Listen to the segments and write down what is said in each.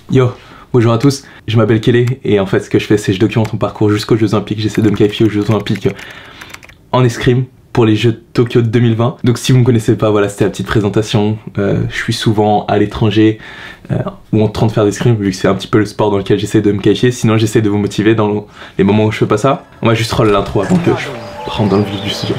Yo, bonjour à tous, je m'appelle Kelly et en fait ce que je fais c'est que je documente mon parcours jusqu'aux Jeux Olympiques, j'essaie de me qualifier aux Jeux Olympiques en escrime pour les Jeux de Tokyo de 2020. Donc si vous me connaissez pas, voilà, c'était la petite présentation. Je suis souvent à l'étranger ou en train de faire d'escrime vu que c'est un petit peu le sport dans lequel j'essaie de me qualifier. Sinon j'essaie de vous motiver dans les moments où je fais pas ça. On va juste roll l'intro avant que je rentre dans le vif du sujet.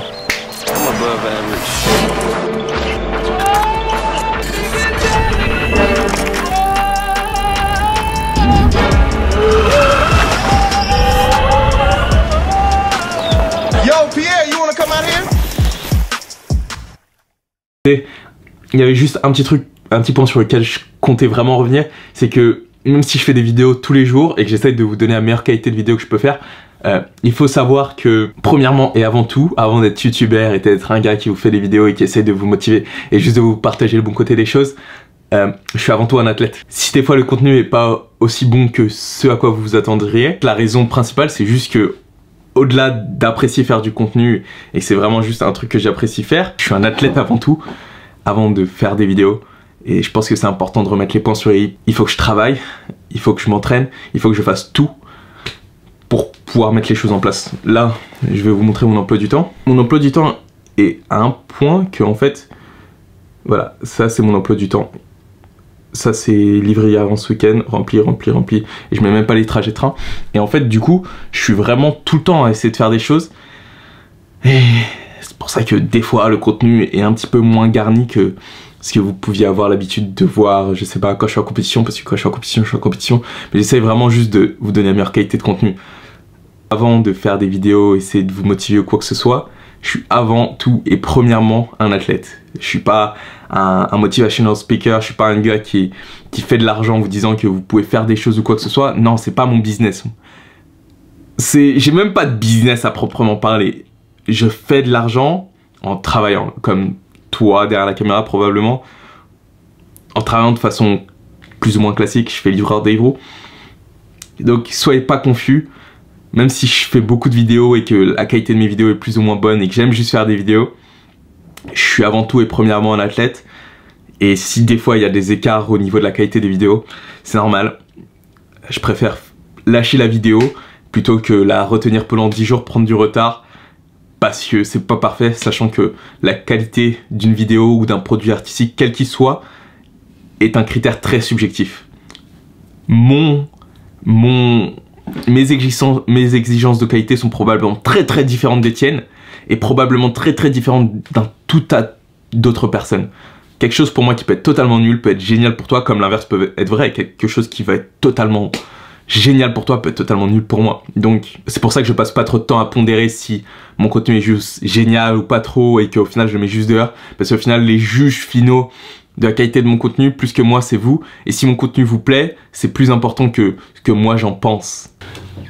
Il y avait juste un petit truc, un petit point sur lequel je comptais vraiment revenir, c'est que même si je fais des vidéos tous les jours et que j'essaie de vous donner la meilleure qualité de vidéo que je peux faire, il faut savoir que premièrement et avant tout, avant d'être youtubeur et d'être un gars qui vous fait des vidéos et qui essaie de vous motiver et juste de vous partager le bon côté des choses, je suis avant tout un athlète. Si des fois le contenu est pas aussi bon que ce à quoi vous vous attendriez, la raison principale c'est juste que au-delà d'apprécier faire du contenu, et c'est vraiment juste un truc que j'apprécie faire, je suis un athlète avant tout, avant de faire des vidéos. Et je pense que c'est important de remettre les points sur les i. Il faut que je travaille, il faut que je m'entraîne, il faut que je fasse tout pour pouvoir mettre les choses en place. Là, je vais vous montrer mon emploi du temps. Mon emploi du temps est à un point que en fait, voilà, ça c'est mon emploi du temps. Ça c'est livré avant ce week-end, rempli, et je mets même pas les trajets de train. Et en fait du coup, je suis vraiment tout le temps à essayer de faire des choses. Et c'est pour ça que des fois le contenu est un petit peu moins garni que ce que vous pouviez avoir l'habitude de voir, je sais pas, quand je suis en compétition, parce que quand je suis en compétition, je suis en compétition. Mais j'essaie vraiment juste de vous donner la meilleure qualité de contenu. Avant de faire des vidéos, essayer de vous motiver ou quoi que ce soit, je suis avant tout et premièrement un athlète. Je suis pas un motivational speaker, je suis pas un gars qui fait de l'argent en vous disant que vous pouvez faire des choses ou quoi que ce soit. Non, c'est pas mon business. J'ai même pas de business à proprement parler. Je fais de l'argent en travaillant, comme toi derrière la caméra probablement, en travaillant de façon plus ou moins classique. Je fais livreur Deliveroo. Donc soyez pas confus. Même si je fais beaucoup de vidéos et que la qualité de mes vidéos est plus ou moins bonne et que j'aime juste faire des vidéos, je suis avant tout et premièrement un athlète. Et si des fois il y a des écarts au niveau de la qualité des vidéos, c'est normal. Je préfère lâcher la vidéo plutôt que la retenir pendant 10 jours, prendre du retard, parce que c'est pas parfait, sachant que la qualité d'une vidéo ou d'un produit artistique, quel qu'il soit, est un critère très subjectif. Mes exigences de qualité sont probablement très différentes des tiennes et probablement très différentes d'un tout tas d'autres personnes. Quelque chose pour moi qui peut être totalement nul peut être génial pour toi, comme l'inverse peut être vrai. Quelque chose qui va être totalement génial pour toi peut être totalement nul pour moi. Donc c'est pour ça que je passe pas trop de temps à pondérer si mon contenu est juste génial ou pas trop et qu'au final je le mets juste dehors, parce qu'au final les juges finaux de la qualité de mon contenu, plus que moi, c'est vous. Et si mon contenu vous plaît, c'est plus important que ce que moi j'en pense.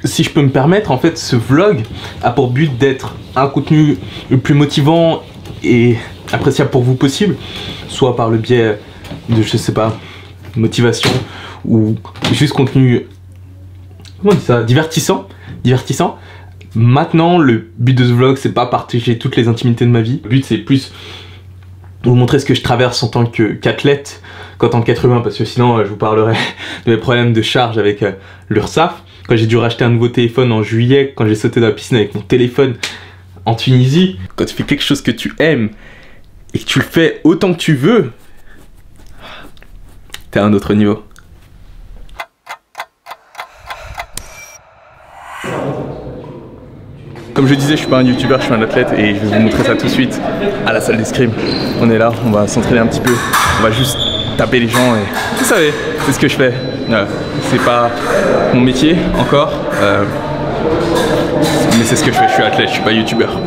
Si je peux me permettre, en fait, ce vlog a pour but d'être un contenu le plus motivant et appréciable pour vous possible, soit par le biais de, je sais pas, motivation ou juste contenu, comment on dit ça, divertissant. Maintenant, le but de ce vlog, c'est pas partager toutes les intimités de ma vie. Le but, c'est plus vous montrer ce que je traverse en tant qu'athlète qu'en tant qu'être humain, parce que sinon je vous parlerai de mes problèmes de charge avec l'URSSAF. Quand j'ai dû racheter un nouveau téléphone en juillet, quand j'ai sauté dans la piscine avec mon téléphone en Tunisie. Quand tu fais quelque chose que tu aimes et que tu le fais autant que tu veux, t'es à un autre niveau. Comme je disais, je suis pas un youtubeur, je suis un athlète et je vais vous montrer ça tout de suite à la salle d'escrime. On est là, on va s'entraîner un petit peu, on va juste taper les gens et vous savez, c'est ce que je fais. C'est pas mon métier encore, mais c'est ce que je fais, je suis athlète, je suis pas youtubeur.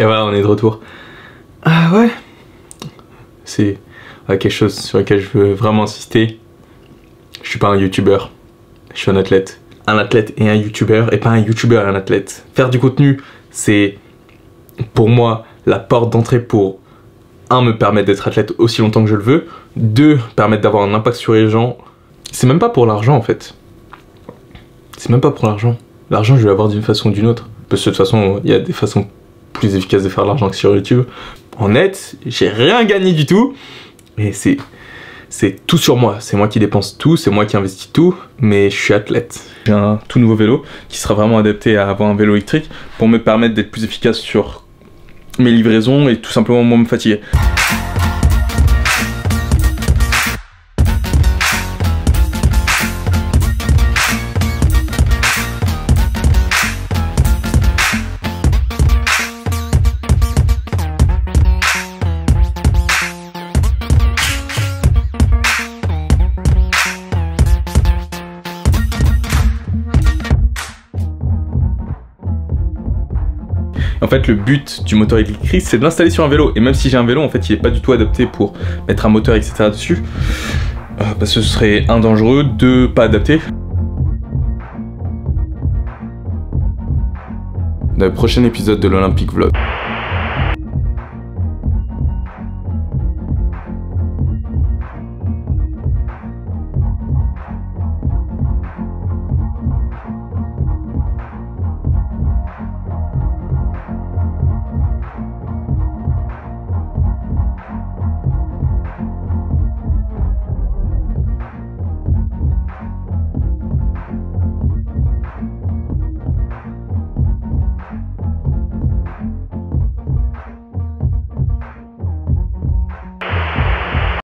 Et voilà, on est de retour. Ah ouais. C'est quelque chose sur lequel je veux vraiment insister. Je suis pas un youtubeur, je suis un athlète. Un athlète et un youtubeur, et pas un youtubeur et un athlète. Faire du contenu, c'est pour moi la porte d'entrée pour 1. Me permettre d'être athlète aussi longtemps que je le veux, 2. Permettre d'avoir un impact sur les gens. C'est même pas pour l'argent en fait. C'est même pas pour l'argent. L'argent, je vais l'avoir d'une façon ou d'une autre. Parce que de toute façon, il y a des façons plus efficaces de faire de l'argent que sur YouTube. En net, j'ai rien gagné du tout. Mais c'est tout sur moi. C'est moi qui dépense tout, c'est moi qui investis tout. Mais je suis athlète. J'ai un tout nouveau vélo qui sera vraiment adapté à avoir un vélo électrique pour me permettre d'être plus efficace sur mes livraisons et tout simplement moins me fatiguer. En fait, le but du moteur électrique, c'est de l'installer sur un vélo. Et même si j'ai un vélo, en fait, il n'est pas du tout adapté pour mettre un moteur, etc. dessus. Parce que ce serait 1 dangereux, 2 pas adapté. Dans le prochain épisode de l'Olympique Vlog.